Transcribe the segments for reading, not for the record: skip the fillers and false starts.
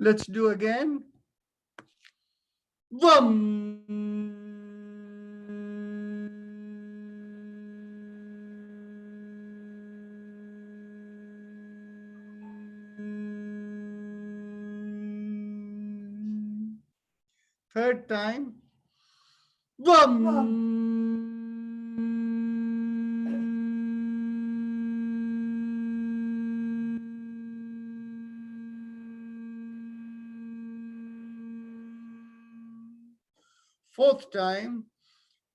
Let's do again. Vam. Third time. Vam. Fourth time.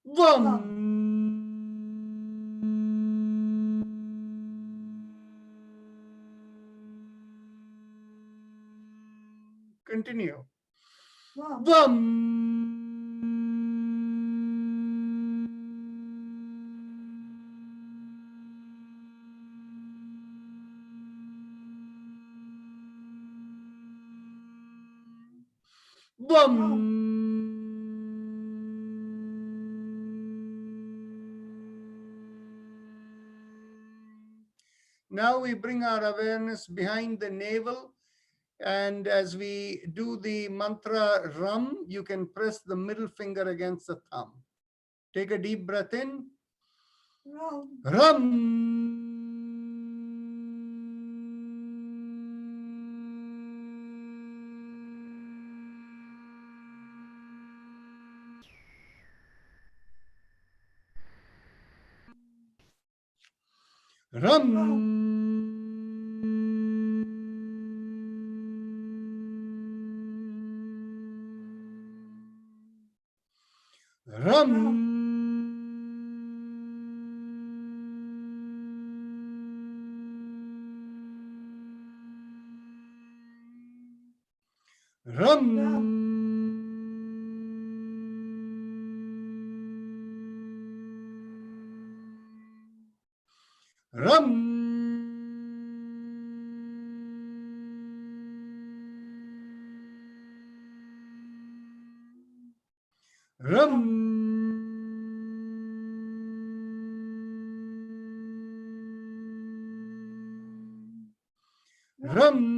Vam. Continue. Vam. Vam. Now we bring our awareness behind the navel, and as we do the mantra Ram, you can press the middle finger against the thumb. Take a deep breath in. Ram. Ram. Ram. Ram. Ram. Ram. Ram.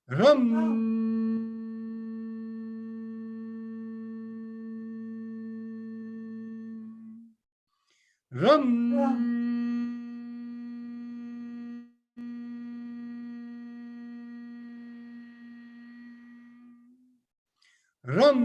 Ram. Ram. Ram.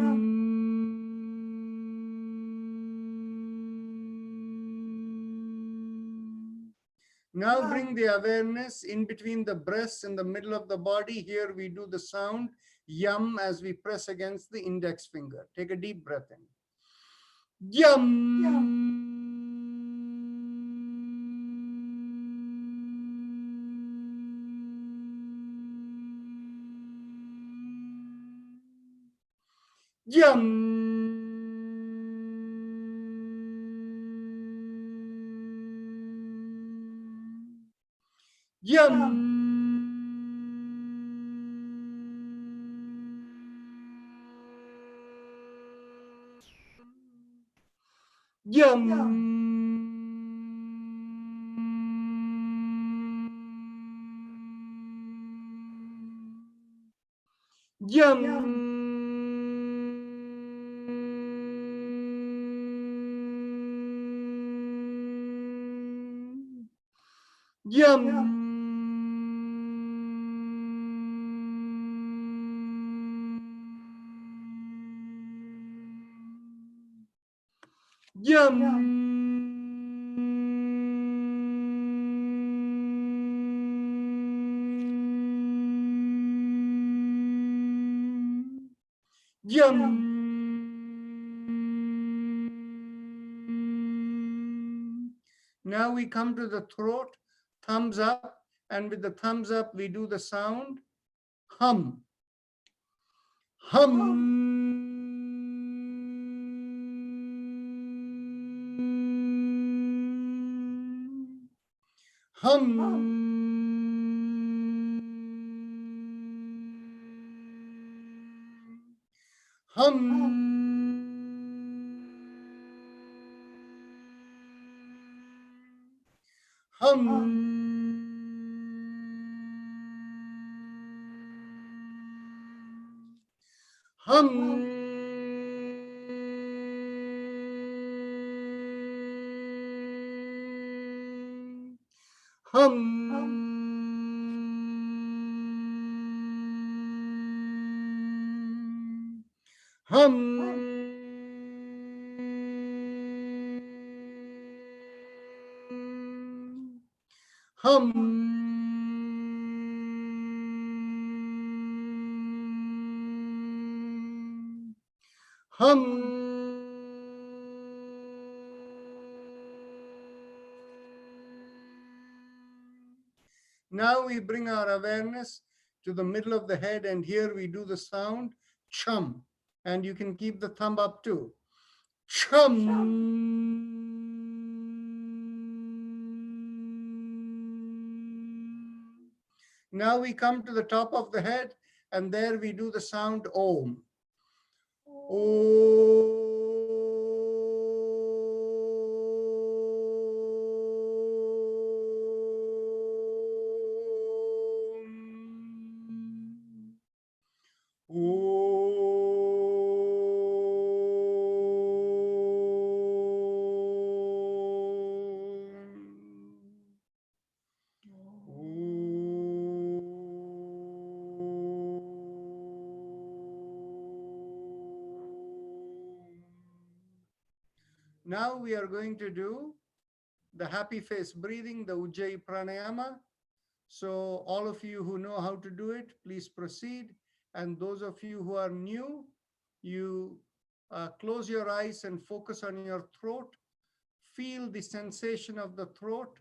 Now bring the awareness in between the breasts and the middle of the body. Here we do the sound yum as we press against the index finger. Take a deep breath in. Yum. Yum. Yum. Yum. Yum. Yum. Yum. Yum. Now we come to the throat, thumbs up, and with the thumbs up, we do the sound hum. Hum. Hum. Hum. Now we bring our awareness to the middle of the head, and here we do the sound chum. And you can keep the thumb up too. Chum. Now we come to the top of the head, and there we do the sound Om. Om. Now we are going to do the happy face breathing, the Ujjayi Pranayama. So all of you who know how to do it, please proceed. And those of you who are new, you close your eyes and focus on your throat. Feel the sensation of the throat.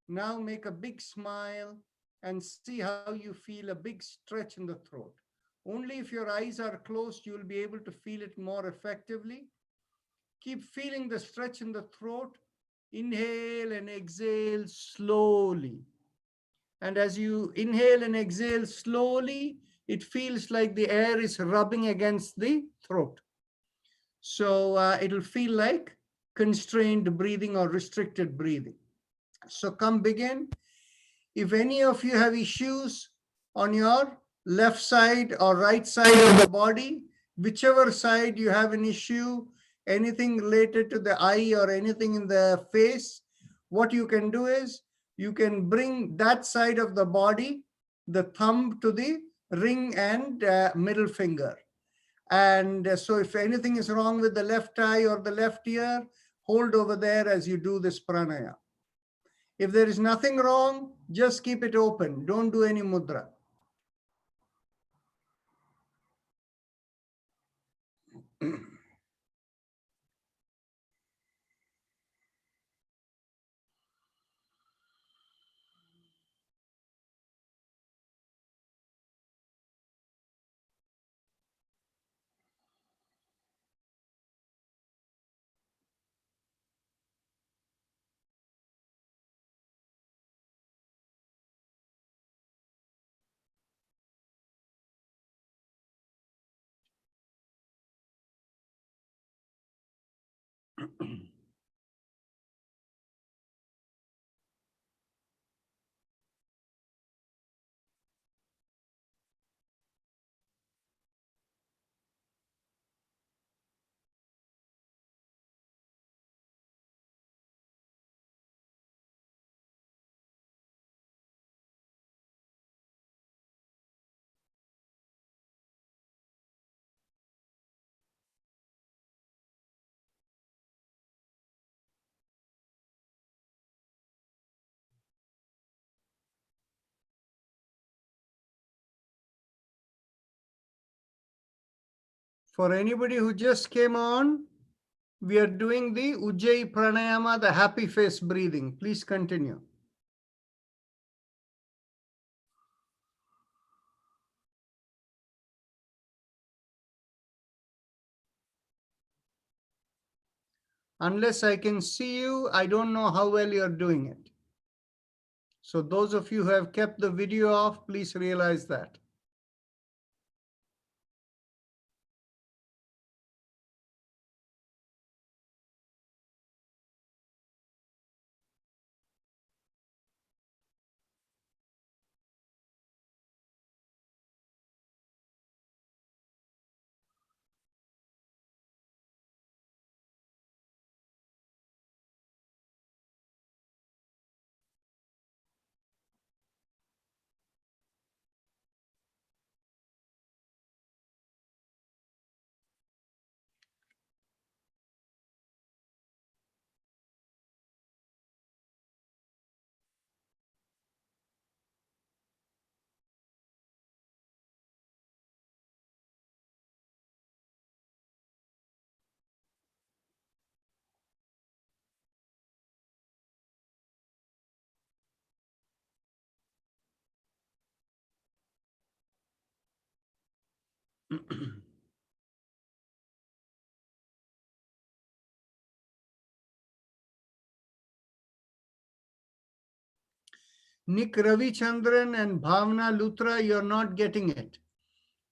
Now make a big smile and see how you feel a big stretch in the throat. Only if your eyes are closed, you will be able to feel it more effectively. Keep feeling the stretch in the throat. Inhale and exhale slowly. And as you inhale and exhale slowly, it feels like the air is rubbing against the throat. So it'll feel like constrained breathing or restricted breathing. So come begin. If any of you have issues on your left side or right side of the body, whichever side you have an issue, anything related to the eye or anything in the face, what you can do is you can bring that side of the body, the thumb to the ring and middle finger. And so if anything is wrong with the left eye or the left ear, hold over there as you do this pranaya. If there is nothing wrong, just keep it open. Don't do any mudra. For anybody who just came on, we are doing the Ujjayi Pranayama, the happy face breathing. Please continue. Unless I can see you, I don't know how well you're doing it. So those of you who have kept the video off, please realize that. Nick Ravichandran and Bhavna Luthra, you're not getting it.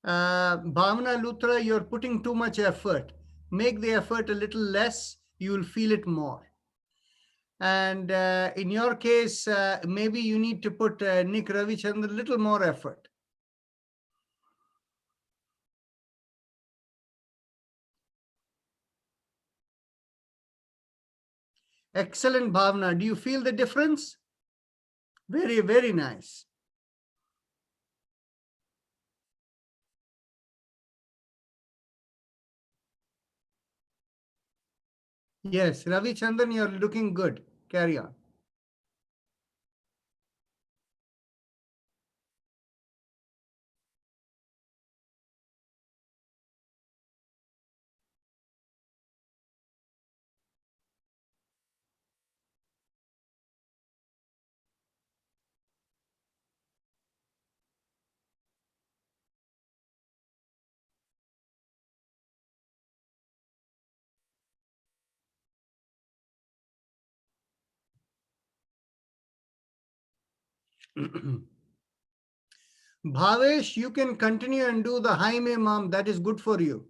Bhavna Luthra, you're putting too much effort. Make the effort a little less, you will feel it more. And in your case, maybe you need to put Nick Ravichandran a little more effort. Excellent, Bhavna. Do you feel the difference? Very, very nice. Yes, Ravichandran, you're looking good. Carry on. Bhavesh, you can continue and do the Haime Mam. That is good for you.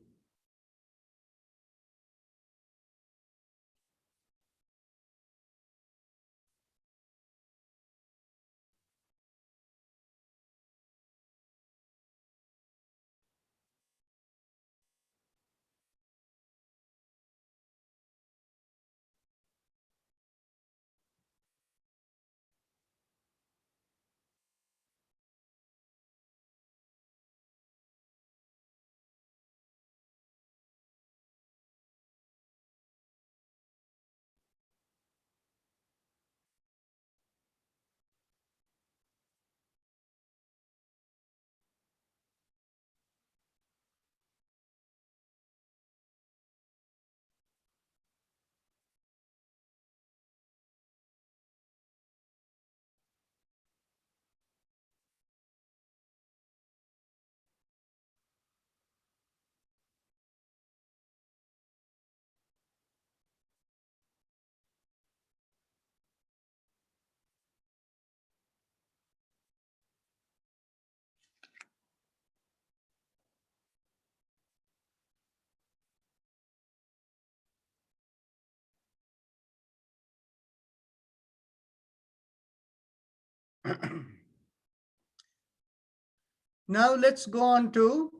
Now let's go on to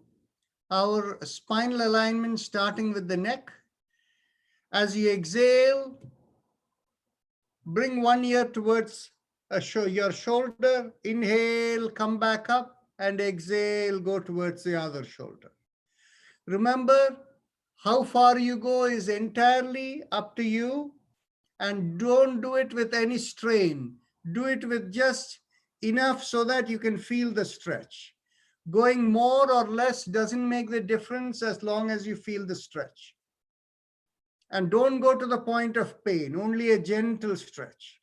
our spinal alignment, starting with the neck. As you exhale, bring one ear towards your shoulder. Inhale, come back up, and exhale, go towards the other shoulder. Remember, how far you go is entirely up to you, and don't do it with any strain. Do it with just enough so that you can feel the stretch. Going more or less doesn't make the difference as long as you feel the stretch. And don't go to the point of pain, only a gentle stretch.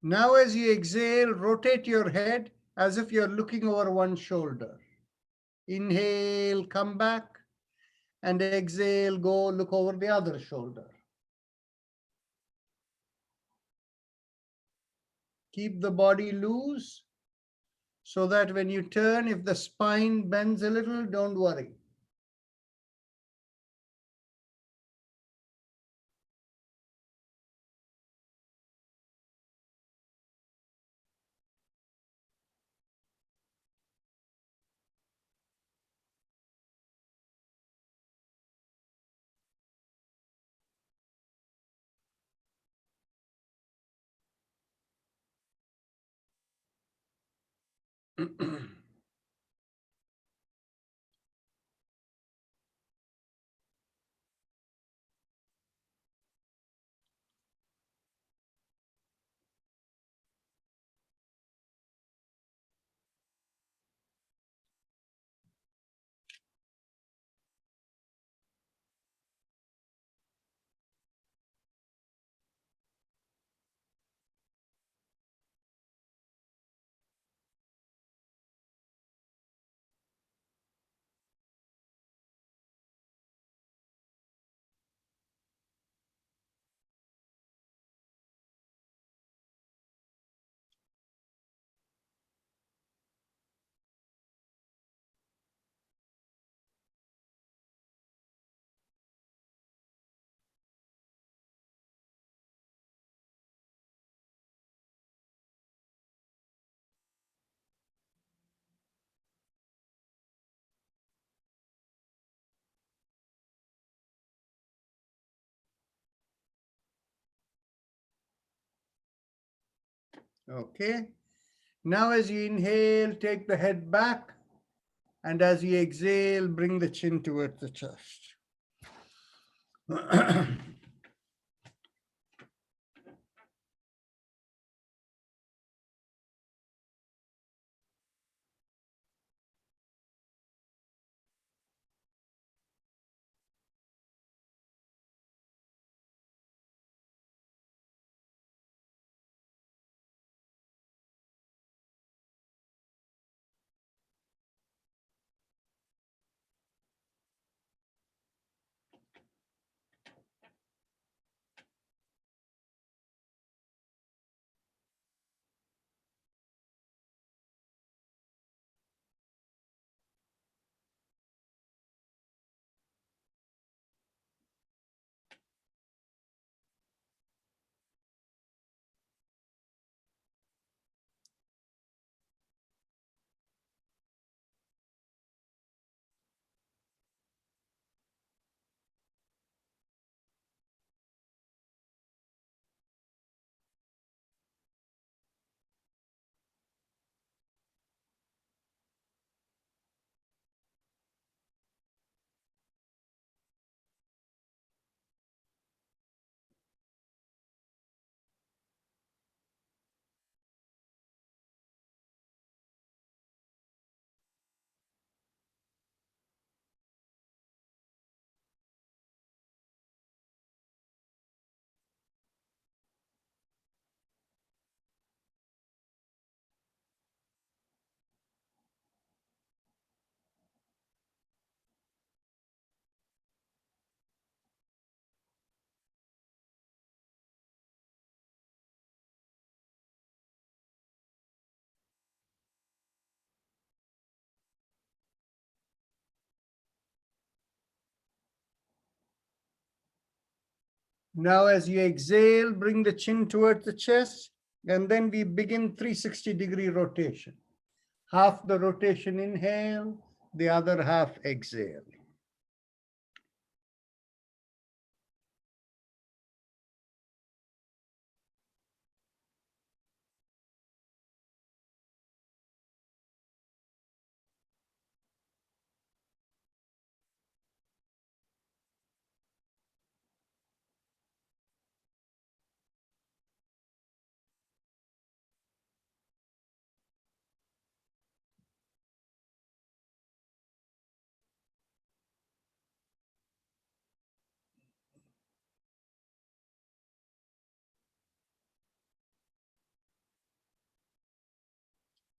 Now, as you exhale, rotate your head as if you're looking over one shoulder. Inhale, come back, and exhale, go look over the other shoulder. Keep the body loose so that when you turn, if the spine bends a little, don't worry. Okay. Now, as you inhale, take the head back. And as you exhale, bring the chin towards the chest. Now, as you exhale, bring the chin towards the chest, and then we begin 360-degree rotation. Half the rotation inhale, the other half exhale.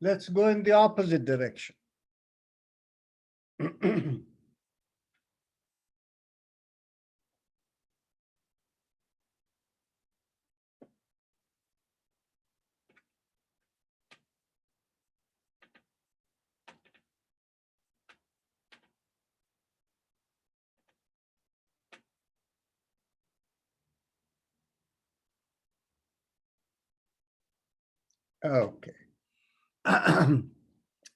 Let's go in the opposite direction. Okay.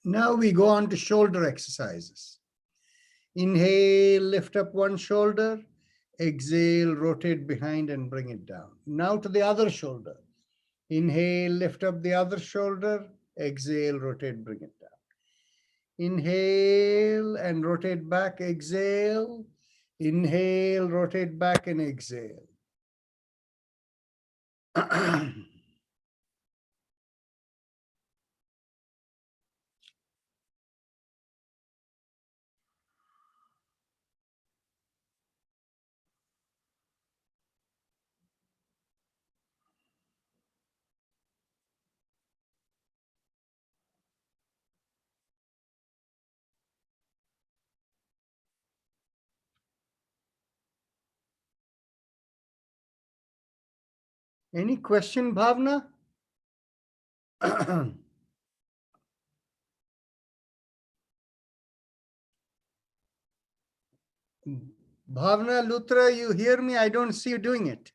Now we go on to shoulder exercises. Inhale, lift up one shoulder. Exhale, rotate behind and bring it down. Now to the other shoulder. Inhale, lift up the other shoulder. Exhale, rotate, bring it down. Inhale and rotate back, exhale. Inhale, rotate back and exhale. Any question, Bhavna? Bhavna, Lutra, you hear me? I don't see you doing it.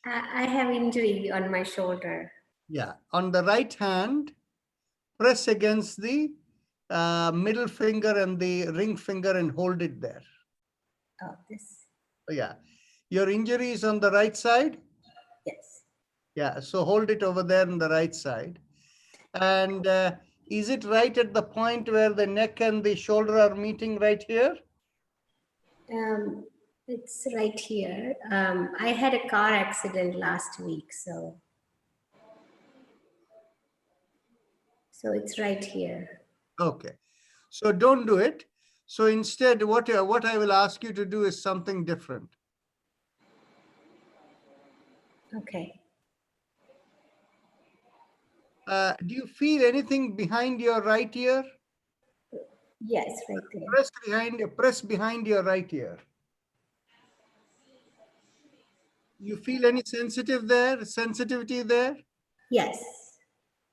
I have injury on my shoulder. Yeah, on the right hand, press against the middle finger and the ring finger and hold it there. Oh, this. Yeah, your injury is on the right side? Yes. Yeah, so hold it over there on the right side. And is it right at the point where the neck and the shoulder are meeting right here? It's right here. I had a car accident last week, so it's right here. Okay, so don't do it. So instead, what I will ask you to do is something different. Okay. Do you feel anything behind your right ear? Yes, right there. Press behind your right ear. You feel any sensitivity there? Yes.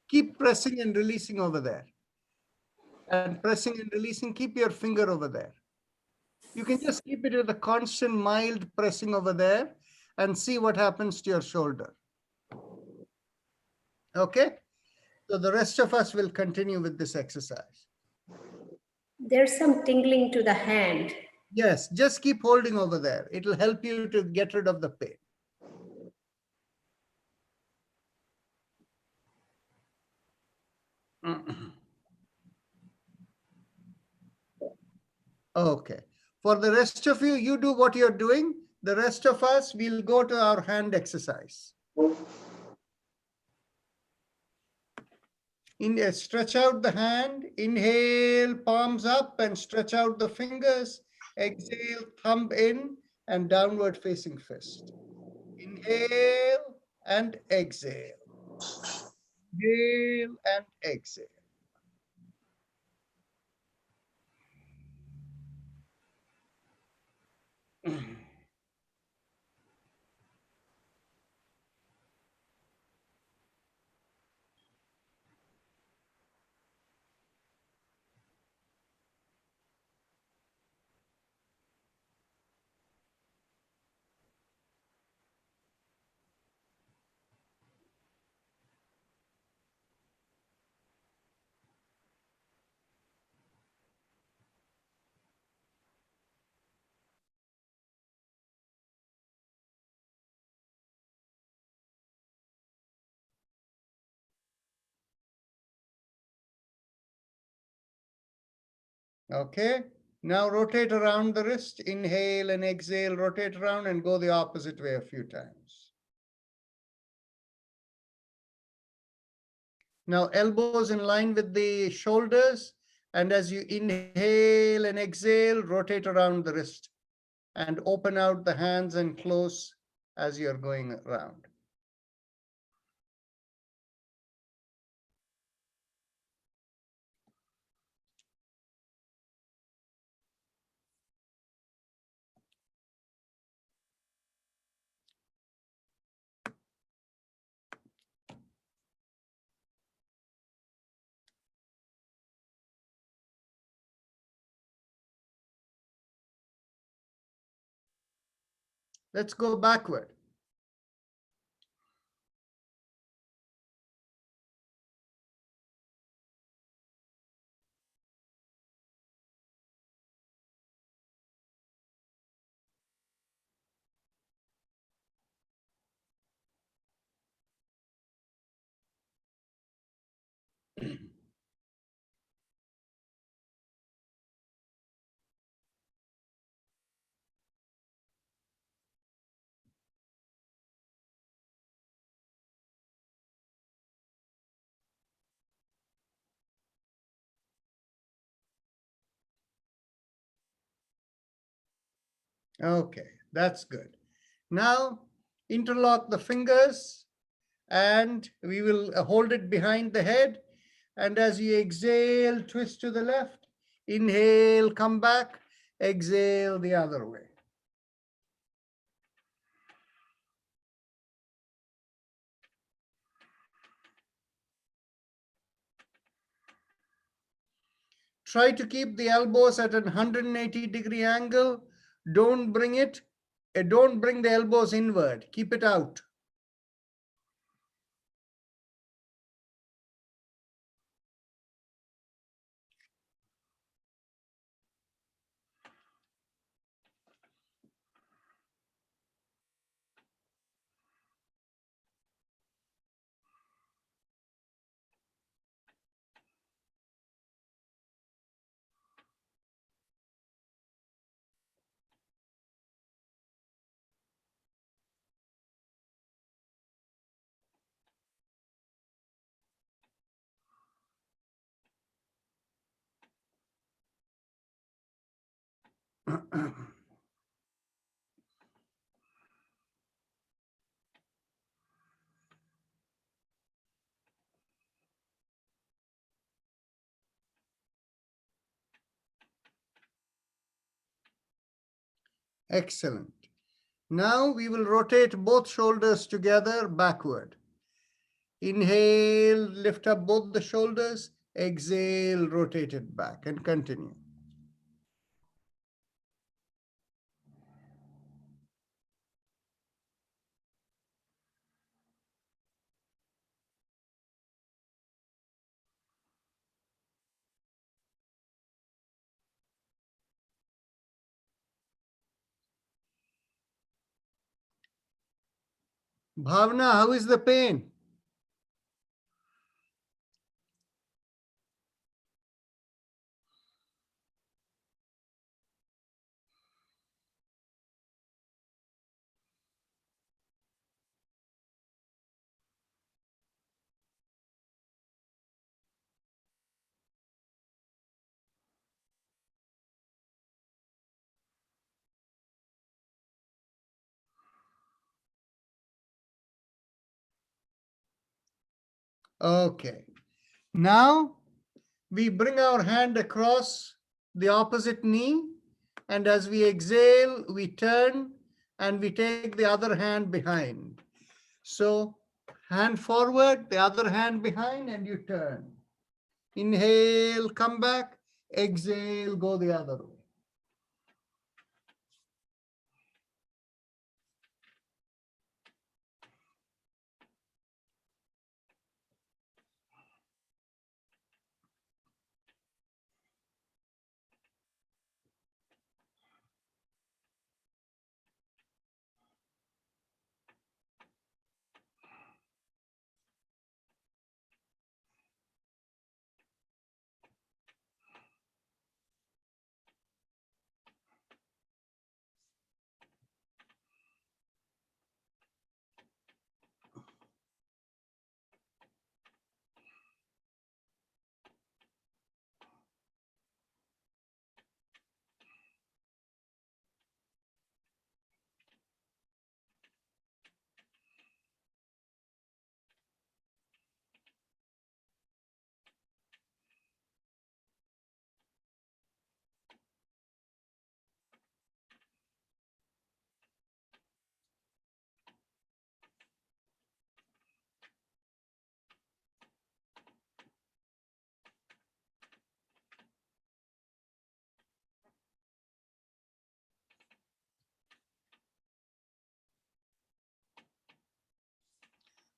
Keep pressing and releasing over there. And pressing and releasing, keep your finger over there. You can just keep it with a constant mild pressing over there and see what happens to your shoulder. Okay? So the rest of us will continue with this exercise. There's some tingling to the hand. Yes, just keep holding over there. It'll help you to get rid of the pain. Okay. For the rest of you, you do what you're doing. The rest of us, we'll go to our hand exercise. Stretch out the hand. Inhale, palms up and stretch out the fingers. Exhale, thumb in and downward facing fist. Inhale and exhale. Inhale and exhale. Okay. Now rotate around the wrist. Inhale and exhale, rotate around and go the opposite way a few times. Now elbows in line with the shoulders. And as you inhale and exhale, rotate around the wrist. and open out the hands and close as you're going around. Let's go backward. Okay, that's good. Now interlock the fingers and we will hold it behind the head. And as you exhale, twist to the left. Inhale, come back. Exhale the other way. Try to keep the elbows at a 180-degree angle. Don't bring the elbows inward. Keep it out. Excellent. Now we will rotate both shoulders together backward. Inhale, lift up both the shoulders. Exhale, rotate it back and continue. Bhavna, how is the pain? Okay. Now we bring our hand across the opposite knee, and as we exhale, we turn and we take the other hand behind. So hand forward, the other hand behind, and you turn. Inhale, come back. Exhale, go the other way.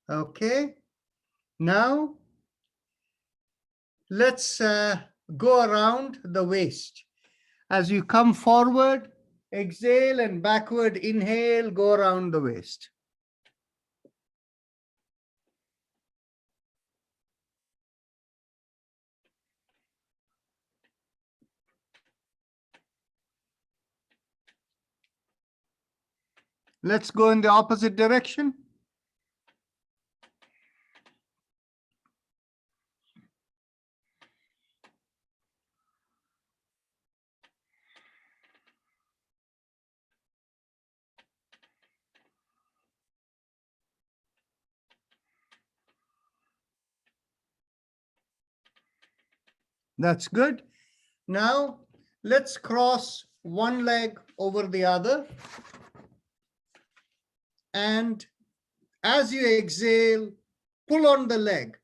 Okay. Now, let's go around the waist. As you come forward, exhale and backward inhale, go around the waist. Let's go in the opposite direction. That's good. Now, let's cross one leg over the other. And as you exhale, pull on the leg.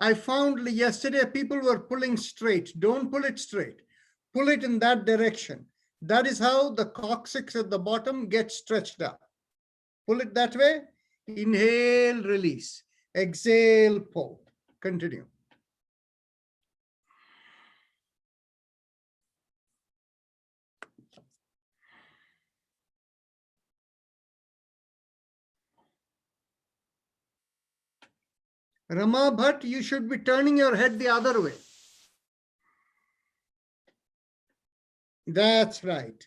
I found yesterday people were pulling straight. Don't pull it straight. Pull it in that direction. That is how the coccyx at the bottom gets stretched up. Pull it that way. Inhale, release. Exhale, pull. Continue. Rama Bhatt, you should be turning your head the other way. That's right.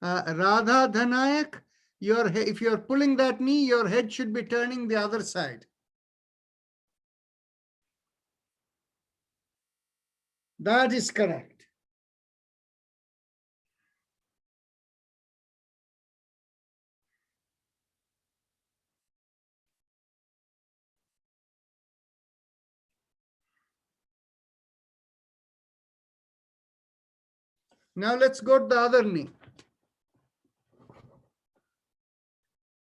Radha Dhanayak, if you're pulling that knee, your head should be turning the other side. That is correct. Now let's go to the other knee.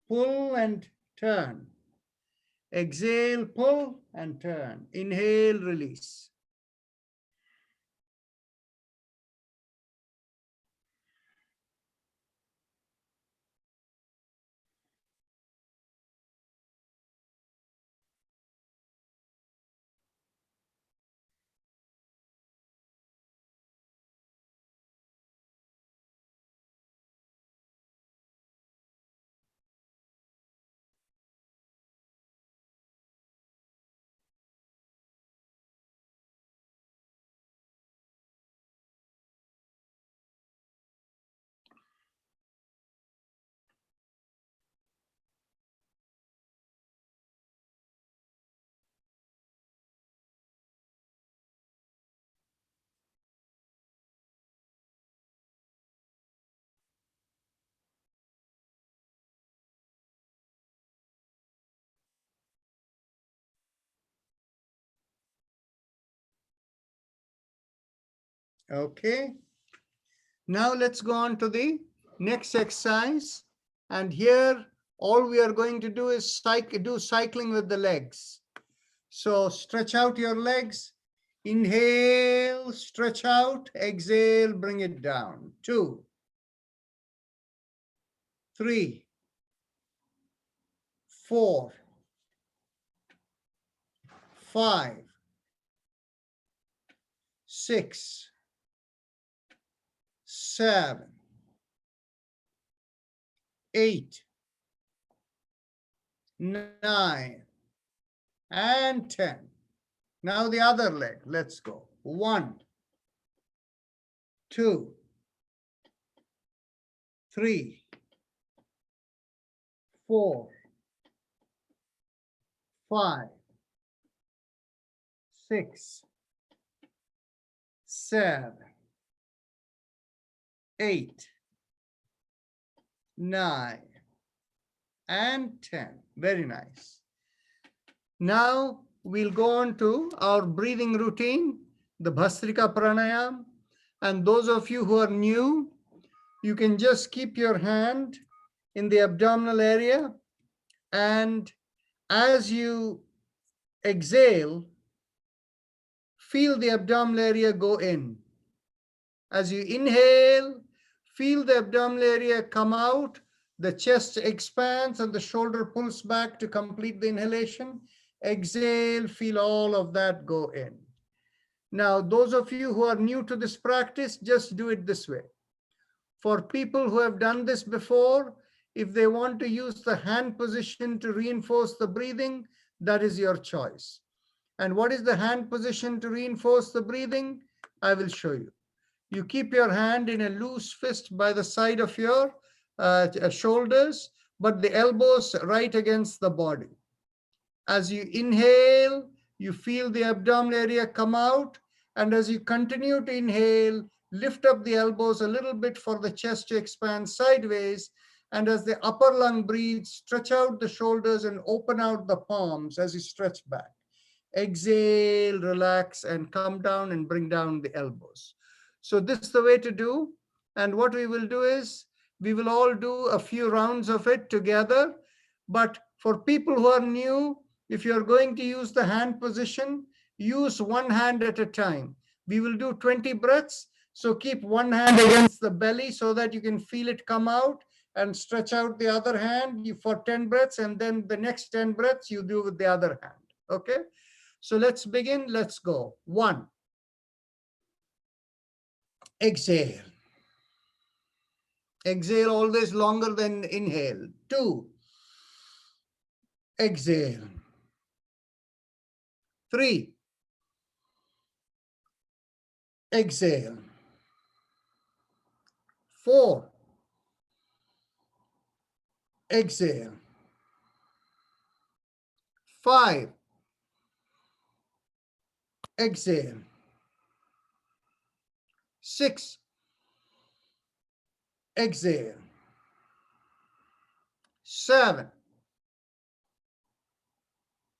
Pull and turn. Exhale, pull and turn. Inhale, release. Okay. Now let's go on to the next exercise. And here, all we are going to do is do cycling with the legs. So stretch out your legs. Inhale, stretch out. Exhale, bring it down. 2, 3, 4, 5, 6, 7, 8, 9, and 10. Now the other leg. Let's go. 1, 2, 3, 4, 5, 6, 7, 8, 9, and 10. Very nice. Now we'll go on to our breathing routine, the Bhastrika Pranayam. And those of you who are new, you can just keep your hand in the abdominal area, and as you exhale, feel the abdominal area go in. As you inhale, feel the abdominal area come out, the chest expands and the shoulder pulls back to complete the inhalation. Exhale, feel all of that go in. Now, those of you who are new to this practice, just do it this way. For people who have done this before, if they want to use the hand position to reinforce the breathing, that is your choice. And what is the hand position to reinforce the breathing? I will show you. You keep your hand in a loose fist by the side of your shoulders, but the elbows right against the body. As you inhale, you feel the abdominal area come out. And as you continue to inhale, lift up the elbows a little bit for the chest to expand sideways. And as the upper lung breathes, stretch out the shoulders and open out the palms as you stretch back. Exhale, relax, and come down and bring down the elbows. So this is the way to do. And what we will do is, we will all do a few rounds of it together. But for people who are new, if you're going to use the hand position, use one hand at a time. We will do 20 breaths. So keep one hand against the belly so that you can feel it come out, and stretch out the other hand for 10 breaths. And then the next 10 breaths you do with the other hand. Okay? So let's begin. Let's go. 1. Exhale. Exhale always longer than inhale. 2. Exhale. 3. Exhale. 4. Exhale. 5. Exhale. 6. Exhale. 7.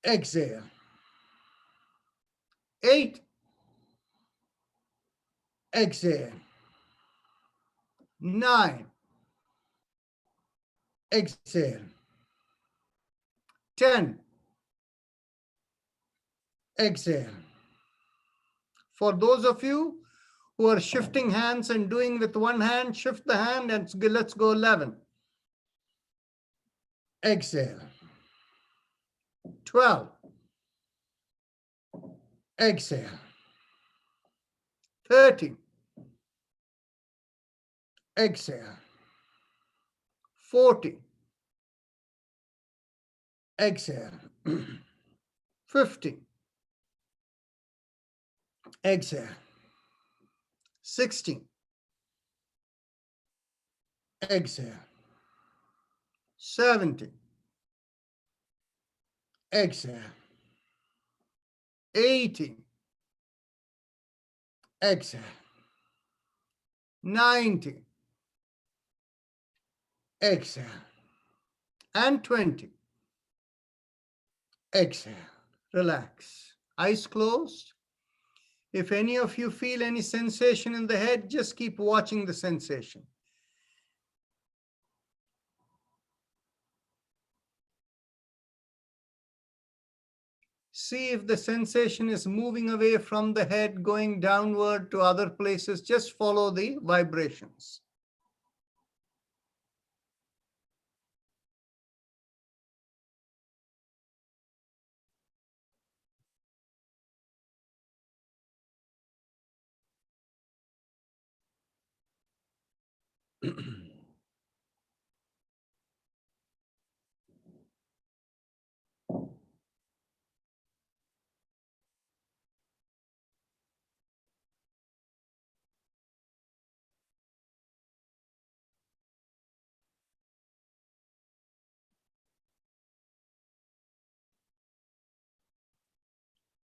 Exhale. 8. Exhale. 9. Exhale. 10. Exhale. For those of you who are shifting hands and doing with one hand, shift the hand and let's go 11. Exhale. 12. Exhale. 13. Exhale. 40. Exhale. 50. Exhale. 60. Exhale. 70. Exhale. 80. Exhale. 90. Exhale. And 20. Exhale. Relax. Eyes closed. If any of you feel any sensation in the head, just keep watching the sensation. See if the sensation is moving away from the head, going downward to other places. Just follow the vibrations.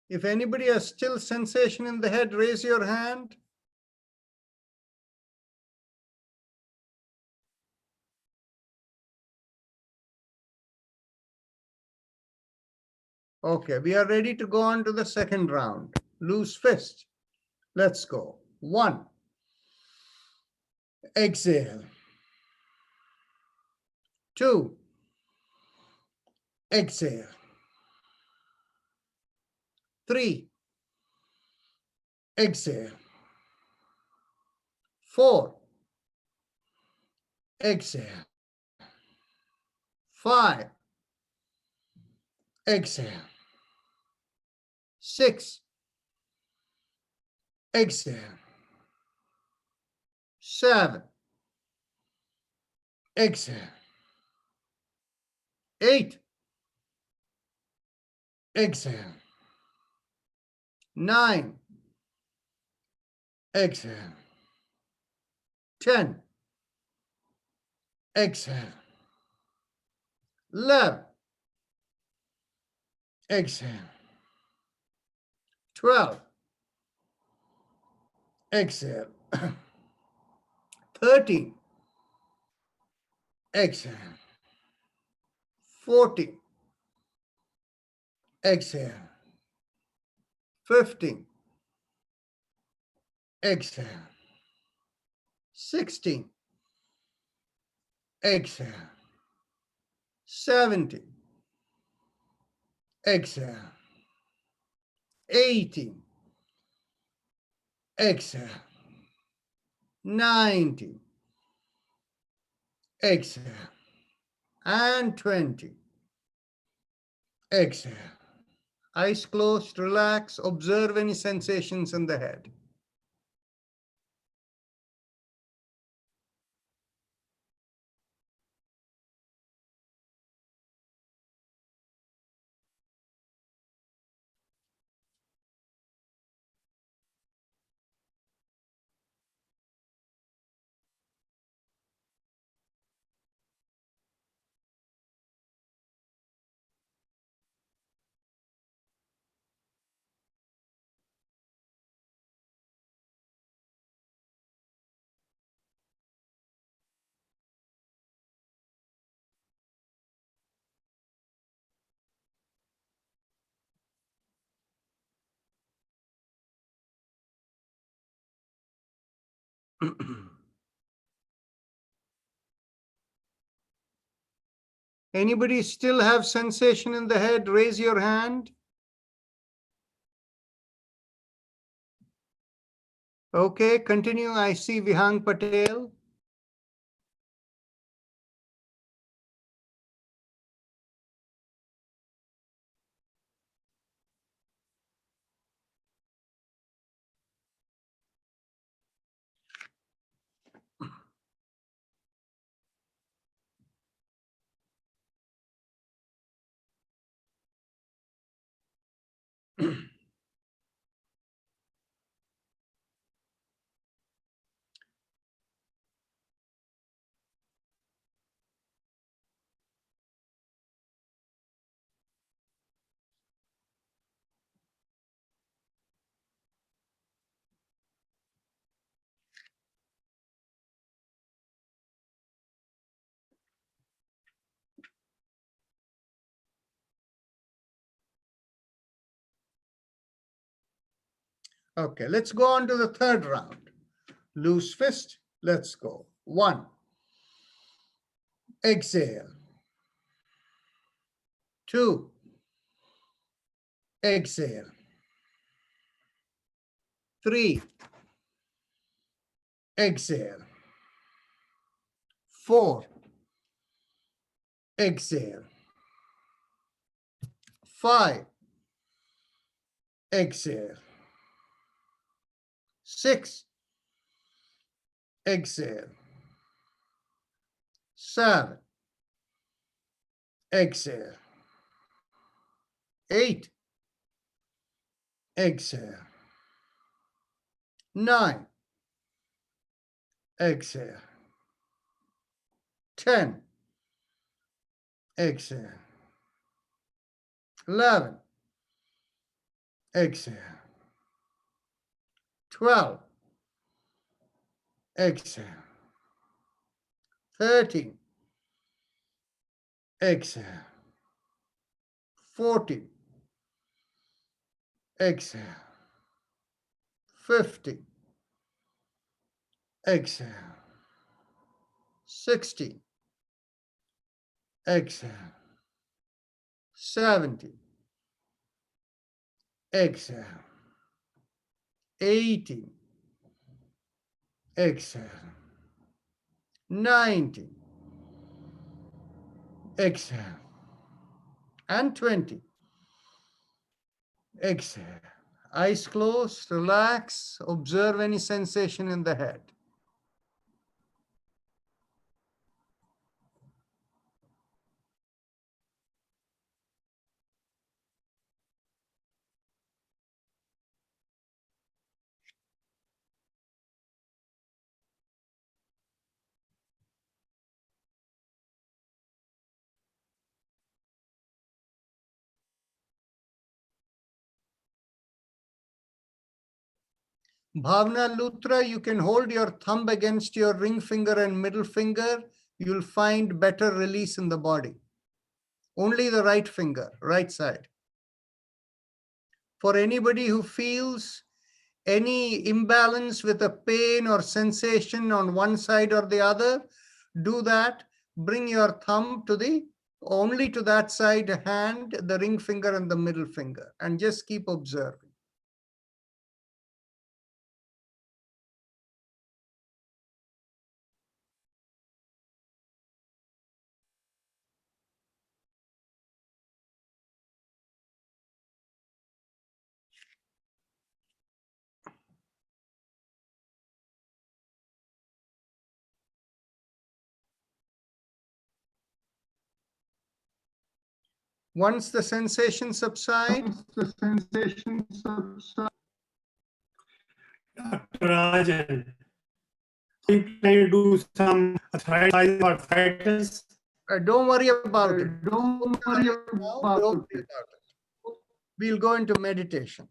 If anybody has still sensation in the head, raise your hand. Okay, we are ready to go on to the second round. Loose fist. Let's go. 1. Exhale. 2. Exhale. 3. Exhale. 4. Exhale. 5. Exhale. 6. Exhale. 7. Exhale. 8. Exhale. 9. Exhale. 10. Exhale. 11. Exhale. 12. Exhale. 13. Exhale. 14. Exhale. 15. Exhale. 16. Exhale. 17. Exhale. 18. Exhale. 19. Exhale. And 20. Exhale. Eyes closed, relax, observe any sensations in the head. Anybody still have sensation in the head? Raise your hand. Okay, continue. I see Vihang Patel. Okay, let's go on to the third round. Loose fist. Let's go. 1. Exhale. 2. Exhale. 3. Exhale. 4. Exhale. 5. Exhale. 6. Exhale. 7. Exhale. 8. Exhale. 9. Exhale. 10. Exhale. 11. Exhale. 12. Exhale. 13. Exhale. 14. Exhale. 50. Exhale. 60. Exhale. 70. Exhale. 80. Exhale. 90. Exhale. And 20. Exhale. Eyes closed, relax, observe any sensation in the head. Bhavna Lutra, you can hold your thumb against your ring finger and middle finger. You'll find better release in the body. Only the right finger, right side. For anybody who feels any imbalance with a pain or sensation on one side or the other, do that. Bring your thumb to only to that side hand, the ring finger and the middle finger, and just keep observing. Once the sensation subsides, Dr. Rajan, we plan to do some arthritis. don't worry about it. Don't worry about it. We'll go into meditation.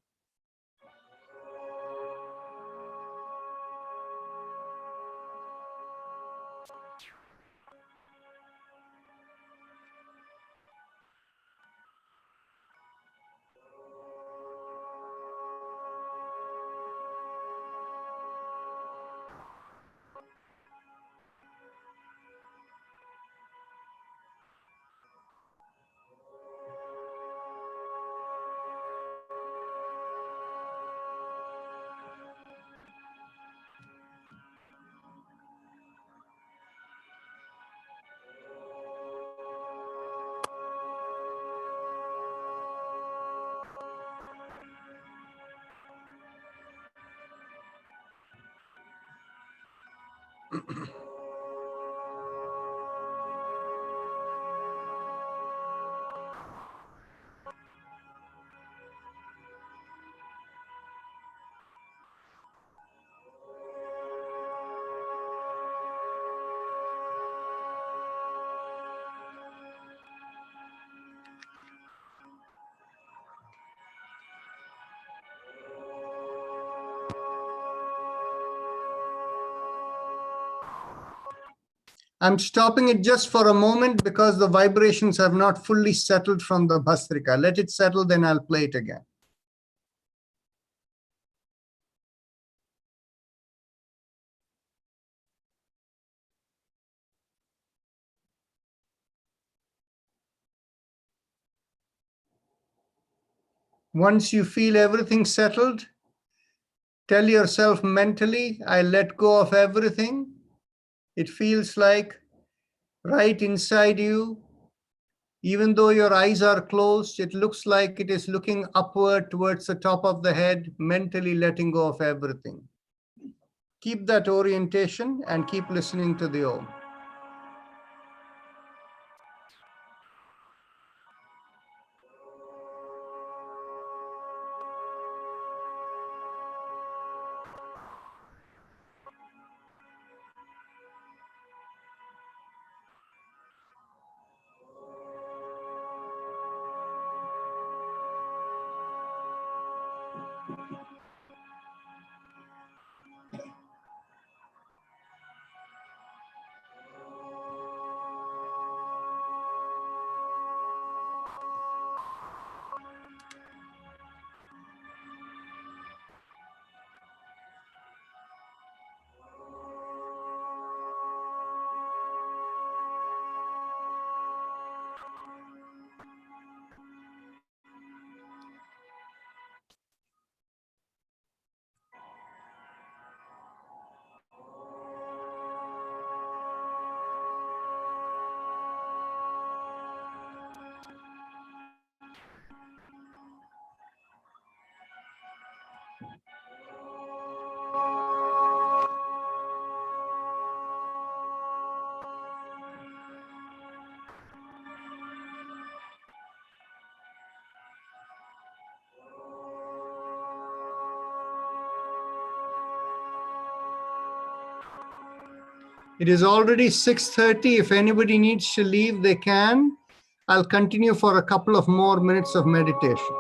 I'm stopping it just for a moment because the vibrations have not fully settled from the Bhastrika. Let it settle, then I'll play it again. Once you feel everything settled, tell yourself mentally, I let go of everything. It feels like right inside you, even though your eyes are closed, it looks like it is looking upward towards the top of the head, mentally letting go of everything. Keep that orientation and keep listening to the Om. It is already 6:30. If anybody needs to leave, they can. I'll continue for a couple of more minutes of meditation.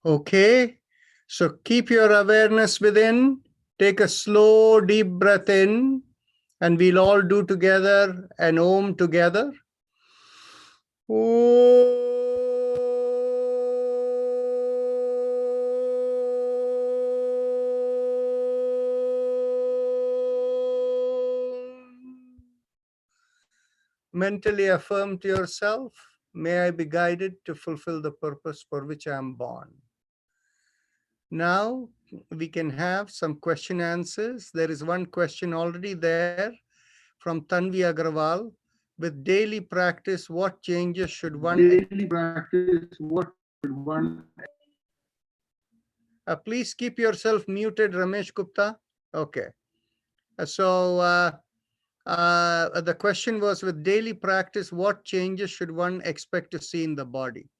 Okay, so keep your awareness within. Take a slow, deep breath in, and we'll all do together an Om together. Mentally affirm to yourself, may I be guided to fulfill the purpose for which I am born. Now we can have some question answers. There is one question already there from Tanvi Agrawal. With daily practice, what changes should one please keep yourself muted, Ramesh Gupta. Okay. So the question was, with daily practice, what changes should one expect to see in the body?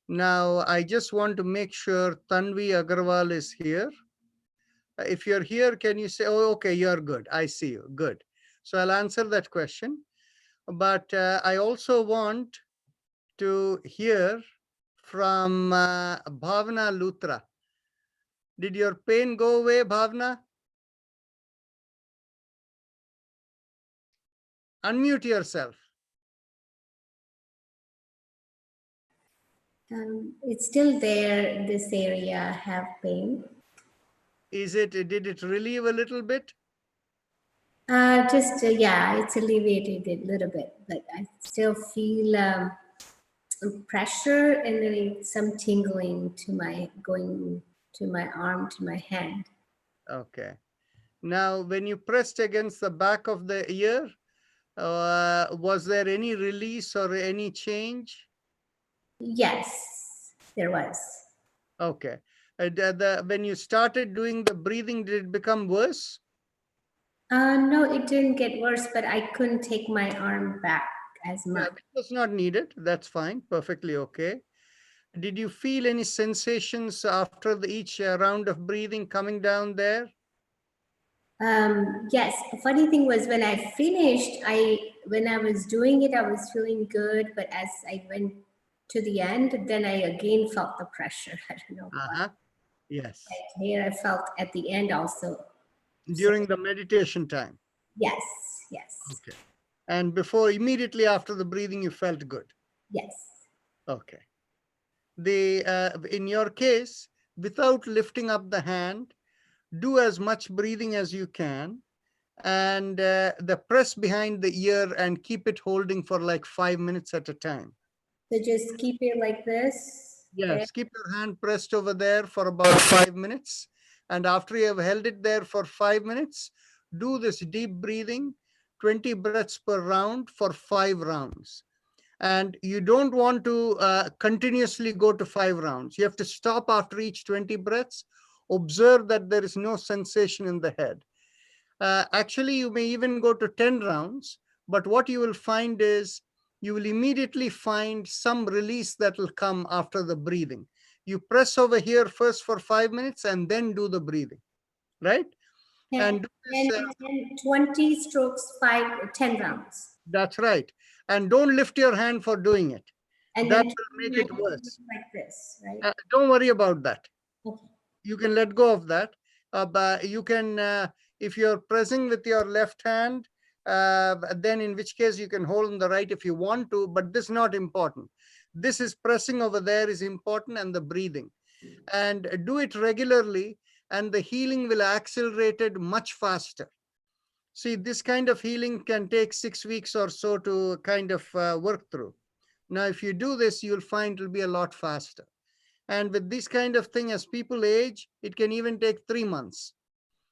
Now, I just want to make sure Tanvi Agarwal is here. If you're here, can you say, oh, okay, you're good. I see you. Good. So I'll answer that question. But I also want to hear from Bhavna Luthra. Did your pain go away, Bhavna? Unmute yourself. It's still there, this area, I have pain. Did it relieve a little bit? Yeah, it's alleviated a little bit, but I still feel some pressure and then some tingling to going to my arm, to my hand. Okay. Now, when you pressed against the back of the ear, was there any release or any change? Yes, there was. Okay. When you started doing the breathing, did it become worse? No, it didn't get worse, but I couldn't take my arm back as Yeah, much. it was not needed. That's fine. Perfectly okay. Did you feel any sensations after each round of breathing coming down there? Yes, the funny thing was when I finished, when I was doing it, I was feeling good, but as I went to the end, then I again felt the pressure. I don't know why. Yes. Here I felt at the end also. During the meditation time. Yes, yes, Okay. And immediately after the breathing, you felt good. yes. Okay. In your case, without lifting up the hand, do as much breathing as you can, and the press behind the ear and keep it holding for like 5 minutes at a time. So just keep it like this. Yes, keep your hand pressed over there for about 5 minutes. And after you have held it there for 5 minutes, do this deep breathing, 20 breaths per round for 5 rounds. And you don't want to continuously go to 5 rounds. You have to stop after each 20 breaths. Observe that there is no sensation in the head. Actually, you may even go to 10 rounds, but what you will find is you will immediately find some release that will come after the breathing. You press over here first for 5 minutes and then do the breathing, right? And do this, 20 strokes, 10 rounds. that's right. And don't lift your hand for doing it. And That then will make it worse. like this, right? Don't worry about that. Okay. You can let go of that. But you can, if you're pressing with your left hand, then in which case you can hold on the right if you want to, but this is not important. This is pressing over there is important, and the breathing. And do it regularly, and the healing will accelerate it much faster. See, this kind of healing can take 6 weeks or so to kind of work through. Now, if you do this, you'll find it'll be a lot faster. And with this kind of thing, as people age, it can even take 3 months.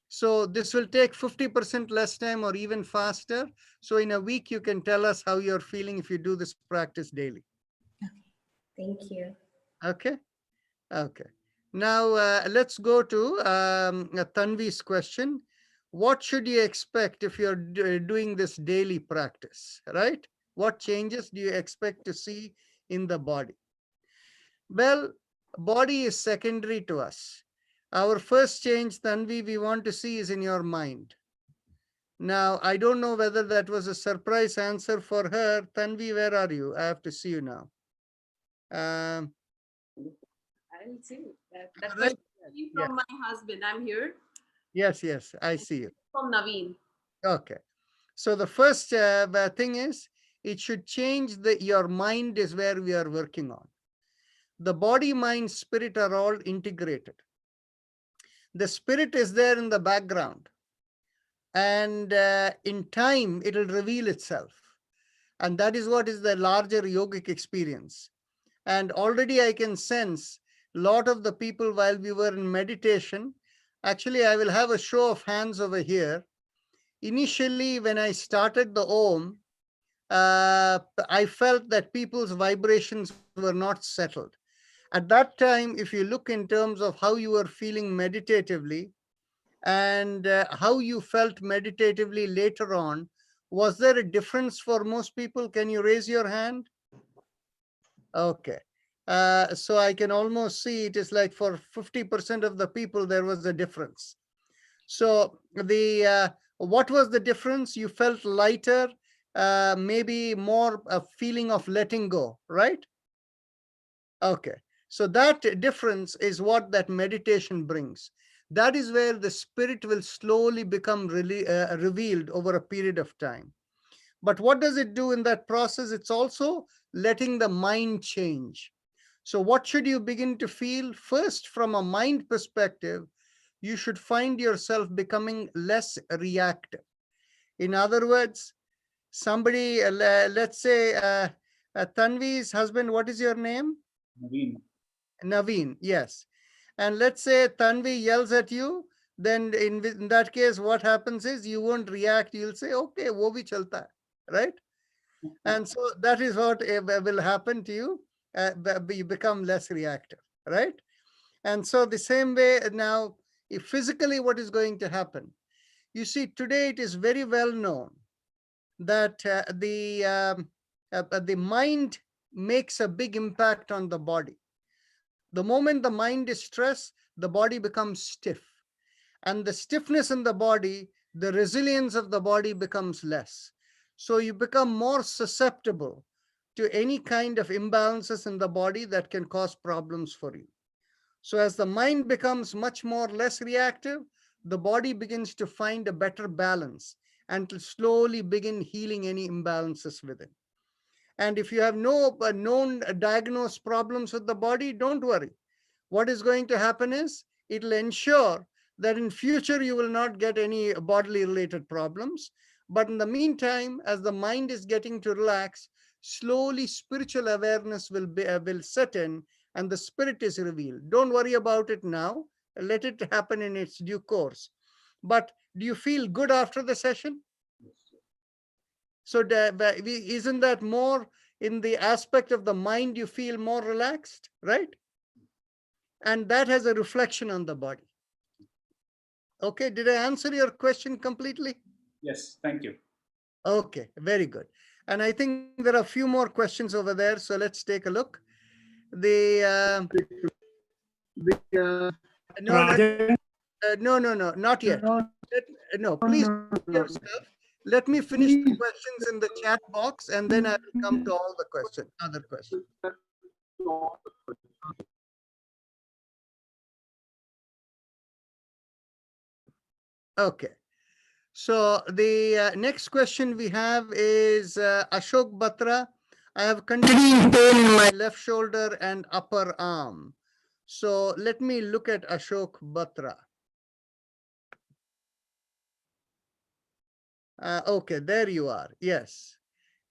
So this will take 50% less time or even faster. So in a week, you can tell us how you're feeling if you do this practice daily. Thank you. Okay. Okay. Now let's go to Tanvi's question. What should you expect if you're doing this daily practice, right? What changes do you expect to see in the body? Well, body is secondary to us. Our first change, Tanvi, we want to see is in your mind. Now, I don't know whether that was a surprise answer for her. Tanvi, where are you? I have to see you now. I will see. That Right. was from my husband. I'm here. Yes, yes, I see you. From Naveen. Okay. So the first thing is, it should change your mind is where we are working on. The body, mind, spirit are all integrated. The spirit is there in the background. And in time, it will reveal itself. And that is what is the larger yogic experience. And already I can sense a lot of the people while we were in meditation. Actually, I will have a show of hands over here. Initially, when I started the Om, I felt that people's vibrations were not settled. At that time, if you look in terms of how you were feeling meditatively and how you felt meditatively later on, was there a difference for most people? Can you raise your hand? Okay. So I can almost see it is like for 50% of the people, there was a difference. So what was the difference? You felt lighter, maybe more a feeling of letting go, right? Okay. So that difference is what that meditation brings. That is where the spirit will slowly become really, revealed over a period of time. But what does it do in that process? It's also letting the mind change. So what should you begin to feel? First, from a mind perspective, you should find yourself becoming less reactive. In other words, somebody, let's say Tanvi's husband, what is your name? Naveen. Naveen, yes. And let's say Tanvi yells at you, then in that case, what happens is you won't react. You'll say, okay, wo bhi chalta hai, right? And so that is what will happen to you. You become less reactive, right? And so the same way now, if physically what is going to happen? You see, today it is very well known that the mind makes a big impact on the body. The moment the mind is stressed, the body becomes stiff. And the stiffness in the body, the resilience of the body becomes less. So you become more susceptible to any kind of imbalances in the body that can cause problems for you. So as the mind becomes much more less reactive, the body begins to find a better balance and to slowly begin healing any imbalances within. And if you have no known diagnosed problems with the body, don't worry. What is going to happen is it'll ensure that in future you will not get any bodily related problems. But in the meantime, as the mind is getting to relax, slowly spiritual awareness will set in and the spirit is revealed. Don't worry about it now. Let it happen in its due course. But do you feel good after the session? So isn't that more in the aspect of the mind, you feel more relaxed, right? And that has a reflection on the body. Okay, did I answer your question completely? Yes, thank you. Okay, very good. And I think there are a few more questions over there, so let's take a look. No, Rajan, no, not yet. No, please yourself. Let me finish the questions in the chat box, and then I will come to all the questions, other questions. Okay. So the next question we have is Ashok Batra. I have continuing pain in my left shoulder and upper arm. So let me look at Ashok Batra. Okay, there you are. Yes,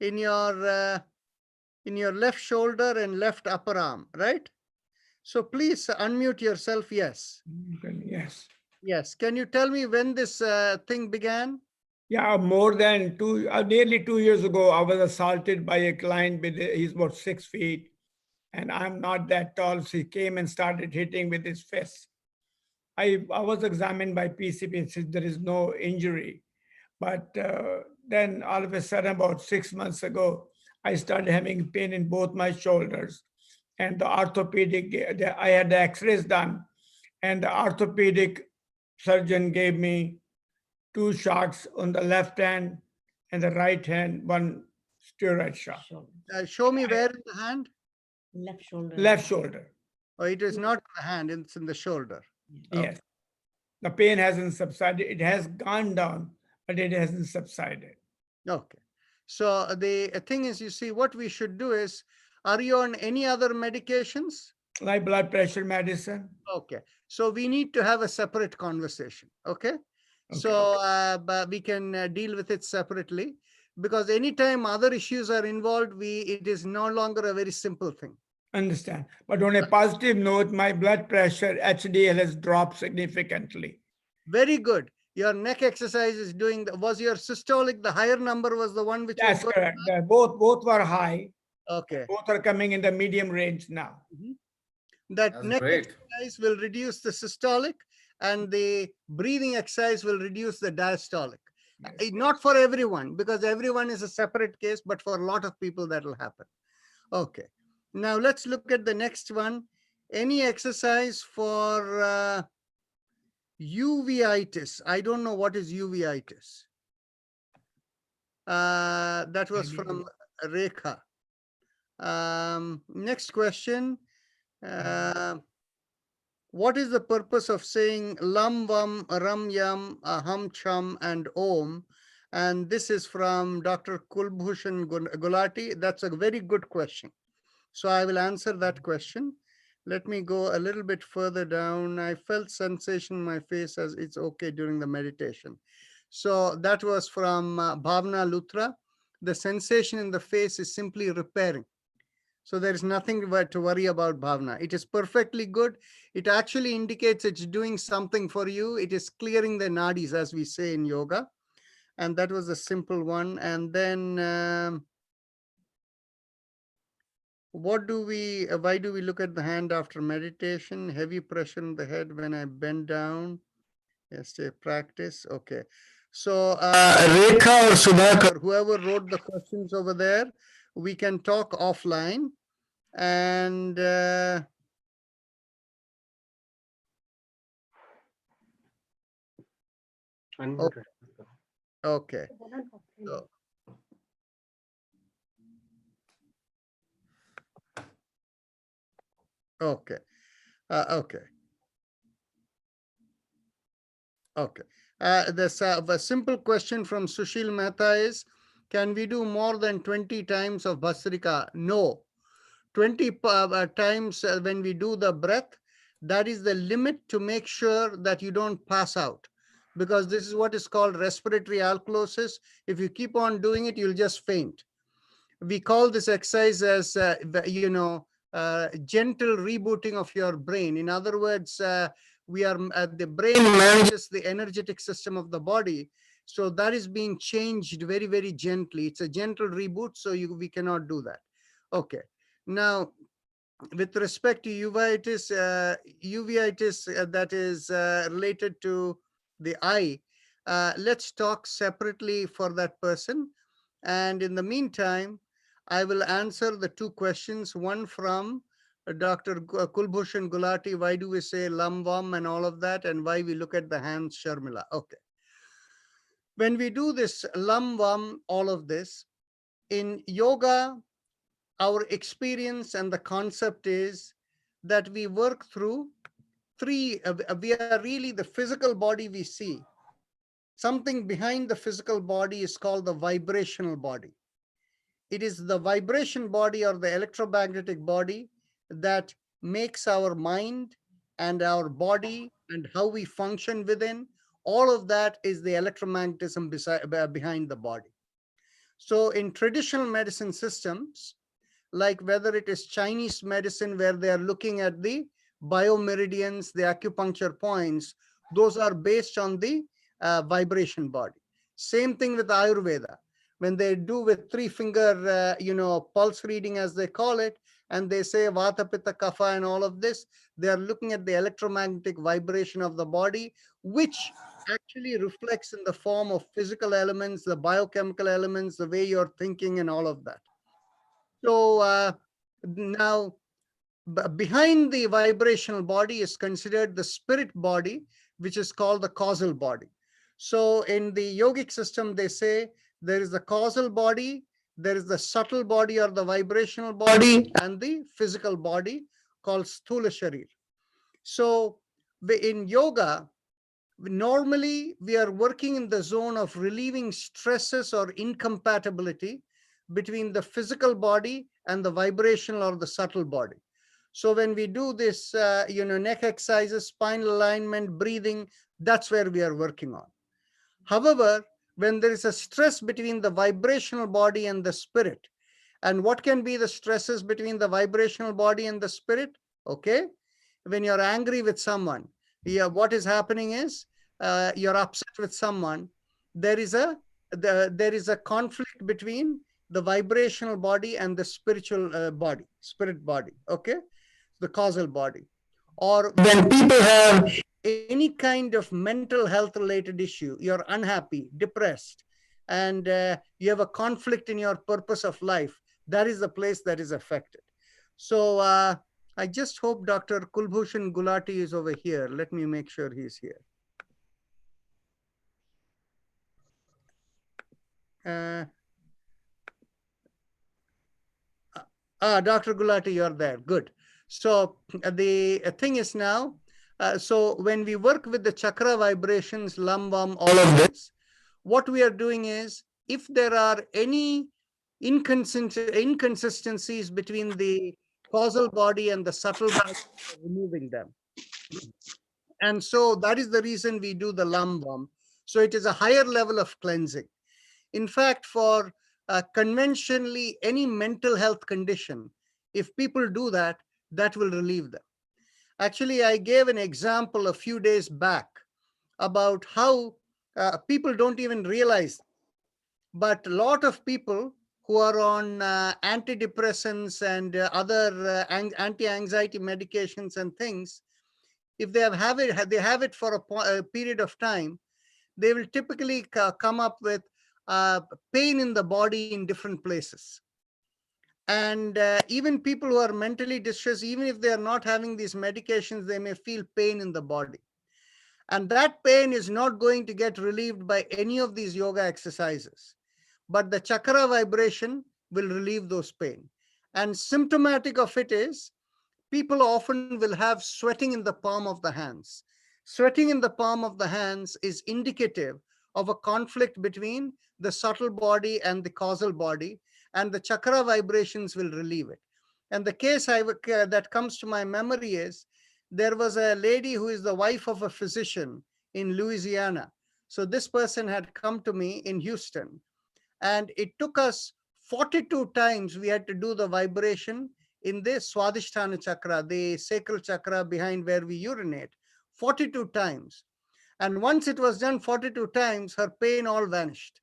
in your left shoulder and left upper arm, right? So please unmute yourself. Yes. Yes. Yes. Can you tell me when this thing began? Yeah, more than nearly 2 years ago, I was assaulted by a client with, he's about 6 feet and I'm not that tall. So he came and started hitting with his fist. I was examined by PCP and said there is no injury. But then all of a sudden, about 6 months ago, I started having pain in both my shoulders. And the orthopedic, I had the x-rays done, and the orthopedic surgeon gave me 2 shots on the left hand and the right hand, 1 steroid shot. Show me where in the hand. Left shoulder. Left shoulder. Oh, it is not in the hand, it's in the shoulder. Yes. The pain hasn't subsided. It has gone down, but it hasn't subsided. Okay. So the thing is, you see, what we should do is, are you on any other medications? Like blood pressure medicine. Okay. So we need to have a separate conversation. Okay. So but we can deal with it separately, because anytime other issues are involved, it is no longer a very simple thing. Understand. But on a positive note, my blood pressure, HDL, has dropped significantly. Very good. Your neck exercise is doing, was your systolic, the higher number was the one which That's was correct. Both were high. Okay. Both are coming in the medium range now. That That's neck great. exercise will reduce the systolic and the breathing exercise will reduce the diastolic. Yes. Not for everyone, because everyone is a separate case, but for a lot of people that will happen. Okay. Now let's look at the next one. Any exercise for uveitis? I don't know what is uveitis. That was from Rekha. Next question. What is the purpose of saying Lam Vam Ram Yam Aham Cham and Om? And this is from Dr. Kulbhushan Gulati. That's a very good question. So I will answer that question. Let me go a little bit further down. I felt sensation in my face as it's okay during the meditation. So that was from Bhavna Luthra. The sensation in the face is simply repairing. So there is nothing to worry about, Bhavna. It is perfectly good. It actually indicates it's doing something for you. It is clearing the nadis, as we say in yoga. And that was a simple one. And then why do we look at the hand after meditation? Heavy pressure in the head when I bend down. Yes, practice. Okay. So Rekha or Sudhakar, whoever wrote the questions over there, we can talk offline. And okay. So, okay. Okay. Okay. The simple question from Sushil Mehta is, can we do more than 20 times of Bhastrika? No. 20 times when we do the breath, that is the limit to make sure that you don't pass out. Because this is what is called respiratory alkalosis. If you keep on doing it, you'll just faint. We call this exercise as, gentle rebooting of your brain. In other words, the brain manages the energetic system of the body. So that is being changed very, very gently. It's a gentle reboot, so we cannot do that. Okay. Now, with respect to uveitis, that is related to the eye, let's talk separately for that person. And in the meantime, I will answer the two questions, one from Dr. Kulbhushan Gulati, why do we say Lam Vam and all of that, and why we look at the hands, Sharmila. Okay. When we do this Lam Vam, all of this, in yoga, our experience and the concept is that we work through three, we are really the physical body we see. Something behind the physical body is called the vibrational body. It is the vibration body or the electromagnetic body that makes our mind and our body and how we function within. All of that is the electromagnetism behind the body. So in traditional medicine systems, like whether it is Chinese medicine where they are looking at the biomeridians, the acupuncture points, those are based on the vibration body. Same thing with Ayurveda. When they do with 3-finger, pulse reading as they call it, and they say Vata, Pitta, Kapha and all of this, they are looking at the electromagnetic vibration of the body, which actually reflects in the form of physical elements, the biochemical elements, the way you're thinking and all of that. So now behind the vibrational body is considered the spirit body, which is called the causal body. So in the yogic system, they say there is the causal body, there is the subtle body or the vibrational body, and the physical body called Sthula Sharir. So in yoga, normally we are working in the zone of relieving stresses or incompatibility between the physical body and the vibrational or the subtle body. So when we do this, neck exercises, spinal alignment, breathing, that's where we are working on. However, when there is a stress between the vibrational body and the spirit, and what can be the stresses between the vibrational body and the spirit? Okay. When you're angry with someone, what is happening is you're upset with someone. There is a conflict between the vibrational body and the spiritual body, spirit body, okay? The causal body. Or when people have any kind of mental health related issue, you're unhappy, depressed, and you have a conflict in your purpose of life, that is the place that is affected. So I just hope Dr. Kulbhushan Gulati is over here. Let me make sure he's here. Dr. Gulati, you're there. Good. So the thing is now, so when we work with the chakra vibrations, lam, vam, all of this, what we are doing is, if there are any inconsistencies between the causal body and the subtle body, removing them. And so that is the reason we do the lam, vam. So it is a higher level of cleansing. In fact, for conventionally any mental health condition, if people do that, that will relieve them. Actually, I gave an example a few days back about how people don't even realize, but a lot of people who are on antidepressants and other anti-anxiety medications and things, if they have it for a period of time, they will typically come up with pain in the body in different places. And even people who are mentally distressed, even if they are not having these medications, they may feel pain in the body. And that pain is not going to get relieved by any of these yoga exercises. But the chakra vibration will relieve those pain. And symptomatic of it is, people often will have sweating in the palm of the hands. Sweating in the palm of the hands is indicative of a conflict between the subtle body and the causal body, and the chakra vibrations will relieve it. And the case that comes to my memory is, there was a lady who is the wife of a physician in Louisiana. So this person had come to me in Houston, and it took us 42 times we had to do the vibration in the Swadhisthana chakra, the sacral chakra behind where we urinate, 42 times. And once it was done 42 times, her pain all vanished.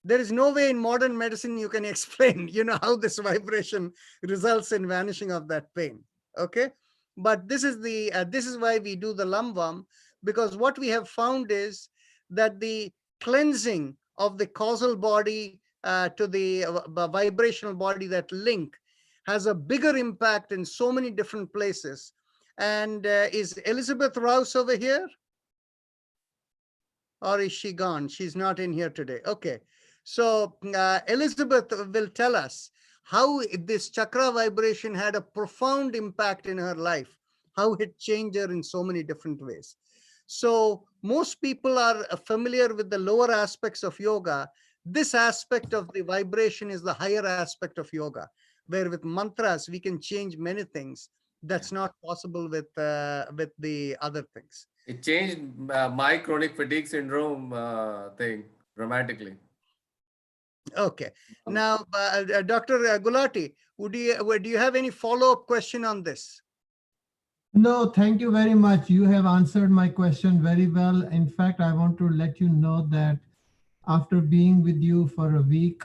There is no way in modern medicine you can explain, how this vibration results in vanishing of that pain. Okay, but this is why we do the lam vam, because what we have found is that the cleansing of the causal body to the vibrational body, that link, has a bigger impact in so many different places. And is Elizabeth Rouse over here? Or is she gone? She's not in here today. Okay. So Elizabeth will tell us how this chakra vibration had a profound impact in her life, how it changed her in so many different ways. So most people are familiar with the lower aspects of yoga. This aspect of the vibration is the higher aspect of yoga, where with mantras we can change many things. That's not possible with the other things. It changed my chronic fatigue syndrome thing dramatically. Okay. Now, Dr. Gulati, do you have any follow-up question on this? No, thank you very much. You have answered my question very well. In fact, I want to let you know that after being with you for a week,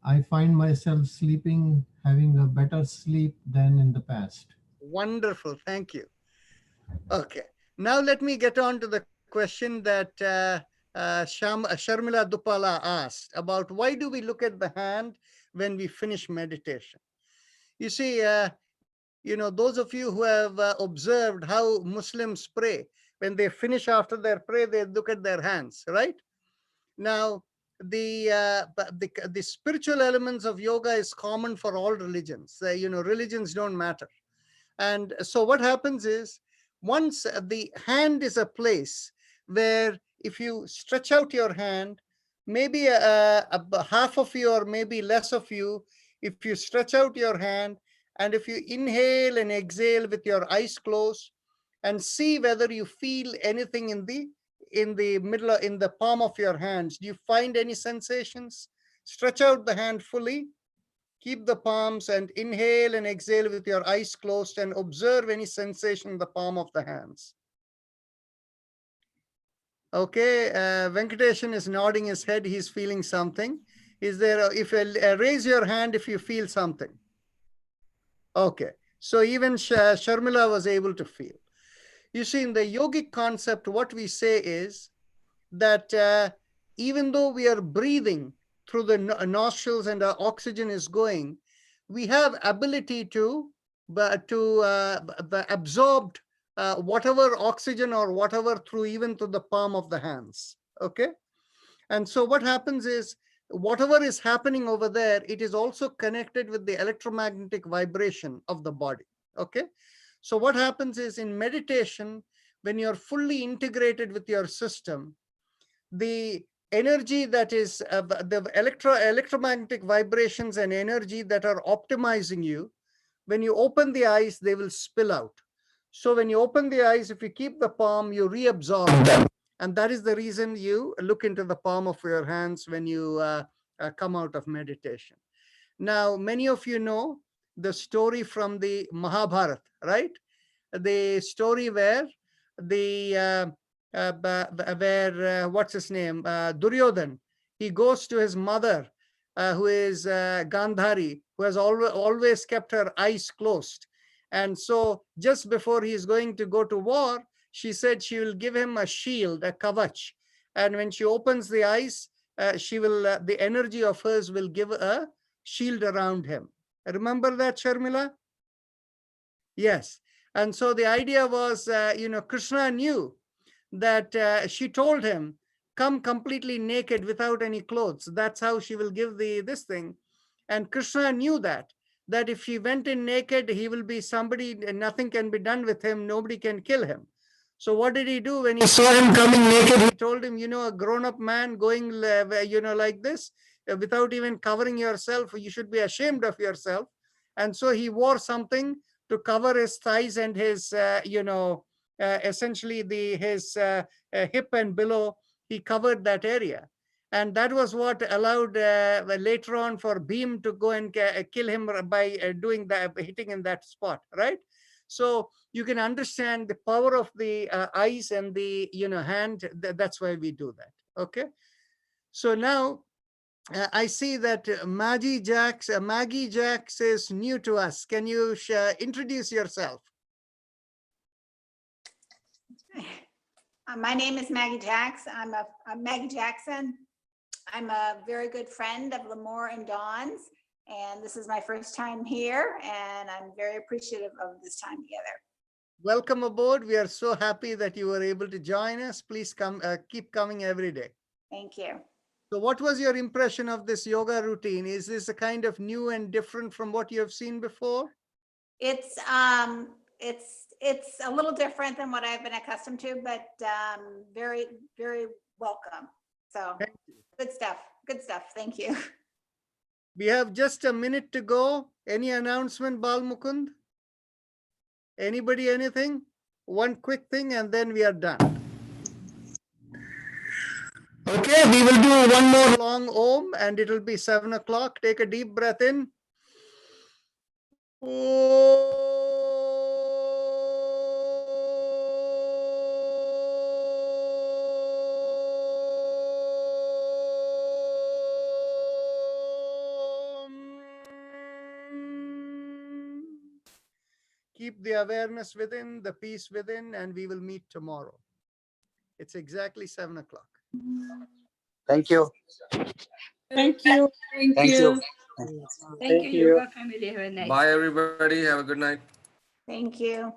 I find myself sleeping, having a better sleep than in the past. Wonderful. Thank you. Okay. Now let me get on to the question that Sharmila Dupala asked about, why do we look at the hand when we finish meditation? You see, those of you who have observed how Muslims pray, when they finish after their prayer, they look at their hands, right? Now, the spiritual elements of yoga is common for all religions. Religions don't matter. And so what happens is, once the hand is a place where if you stretch out your hand, maybe half of you or maybe less of you, if you stretch out your hand, and if you inhale and exhale with your eyes closed, and see whether you feel anything in the middle, in the palm of your hands. Do you find any sensations? Stretch out the hand fully. Keep the palms and inhale and exhale with your eyes closed, and observe any sensation in the palm of the hands. Okay, Venkateshan is nodding his head. He's feeling something. Is there, if you raise your hand if you feel something. Okay, so even Sharmila was able to feel. You see, in the yogic concept, what we say is that even though we are breathing through the nostrils and our oxygen is going, we have ability to absorb whatever oxygen or whatever through even to the palm of the hands. Okay. And so what happens is whatever is happening over there, it is also connected with the electromagnetic vibration of the body. Okay. So what happens is in meditation, when you're fully integrated with your system, the energy that is the electromagnetic vibrations and energy that are optimizing you, when you open the eyes, they will spill out. So when you open the eyes, if you keep the palm, you reabsorb them. And that is the reason you look into the palm of your hands when you come out of meditation. Now, many of you know the story from the Mahabharata, right? The story where the what's his name, Duryodhan, he goes to his mother, who is Gandhari, who has always kept her eyes closed. And so just before he is going to go to war, she said she will give him a shield, a kavach. And when she opens the eyes, she will, the energy of hers will give a shield around him. Remember that, Sharmila? Yes. And so the idea was, Krishna knew that she told him, come completely naked without any clothes. That's how she will give this thing. And Krishna knew that if he went in naked, he will be somebody, nothing can be done with him. Nobody can kill him. So what did he do when he saw him coming naked? He told him, a grown-up man going, like this, without even covering yourself, you should be ashamed of yourself. And so he wore something to cover his thighs and his, essentially his hip and below, he covered that area. And that was what allowed later on for Bhim to go and kill him by doing that, hitting in that spot, right? So you can understand the power of the eyes and the hand. That's why we do that. Okay. So now I see that Maggie Jacks is new to us. Can you introduce yourself? My name is Maggie Jacks. I'm Maggie Jackson. I'm a very good friend of Lamore and Dawn's, and this is my first time here, and I'm very appreciative of this time together. Welcome aboard. We are so happy that you were able to join us. Please come, keep coming every day. Thank you. So what was your impression of this yoga routine? Is this a kind of new and different from what you have seen before? It's a little different than what I've been accustomed to, but very, very welcome. So good stuff. Good stuff. Thank you. We have just a minute to go. Any announcement, Bal Mukund? Anybody, anything? One quick thing and then we are done. Okay, we will do one more long Om and it will be 7 o'clock. Take a deep breath in. Keep the awareness within, the peace within, and we will meet tomorrow. It's exactly 7 o'clock. Thank you. Thank you. Thank you. Thank you, Yoga family. Have a nice Bye, everybody. Have a good night. Thank you.